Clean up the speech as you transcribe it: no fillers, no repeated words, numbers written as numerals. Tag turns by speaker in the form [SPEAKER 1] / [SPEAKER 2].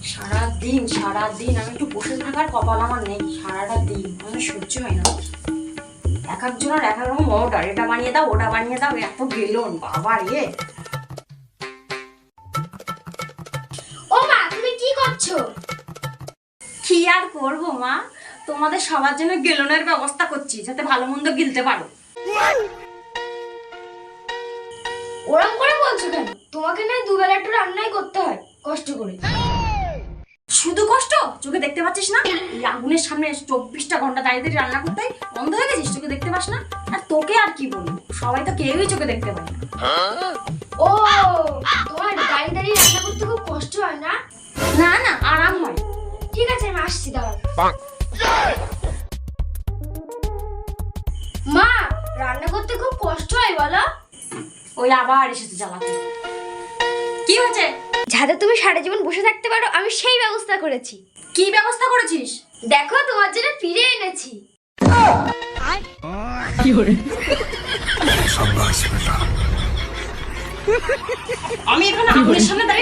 [SPEAKER 1] সারাদিন আমি একটু বসে থাকার কপাল আমার নেই। সারাটা দিন আমার সহ্য হয় না। এক একজনের এক এক রকম অর্ডার, এটা বানিয়ে দাও ওটা বানিয়ে দাও, এত বেলুন বাবা রে।
[SPEAKER 2] ও মা, তুমি কি করছো?
[SPEAKER 1] কি আর করবো মা, তোমাদের সবার জন্য গেলনের ব্যবস্থা করছি যাতে ভালো মন্দ গিলতে পারো।
[SPEAKER 2] ওরম করে বলছো কেন? তোমাকে না দুবেলা একটু রান্নাই করতে হয় কষ্ট করে।
[SPEAKER 1] শুধু কষ্ট, চোখে দেখতে পাচ্ছিস না? এই আগুনের সামনে 24টা ঘন্টা দাঁড়িয়ে দাঁড়িয়ে রান্না করতে বন্ধ হয়ে গেছিস, চোখে দেখতে পাস না? আর তোকে আর কি বলবো, সবাই তো কেউই চোখে দেখতে পায় না।
[SPEAKER 2] ও, তোমার দাঁড়িয়ে দাঁড়িয়ে রান্না করতে খুব কষ্ট হয় না?
[SPEAKER 1] না না, আরাম হয়।
[SPEAKER 2] ঠিক আছে, আমি আসছি, দাঁড়াও। মা, রান্না করতে খুব কষ্ট হয় বলো?
[SPEAKER 1] ওই আবার এসেছে জ্বালাতে। কি হয়েছে?
[SPEAKER 2] যাতে তুমি সারা জীবন বসে থাকতে পারো আমি সেই ব্যবস্থা করেছি।
[SPEAKER 1] কি ব্যবস্থা করেছিস?
[SPEAKER 2] দেখো, তোমার জন্য ফিরে এনেছি।
[SPEAKER 1] আমি এখানে আগুনের সামনে দাঁড়িয়ে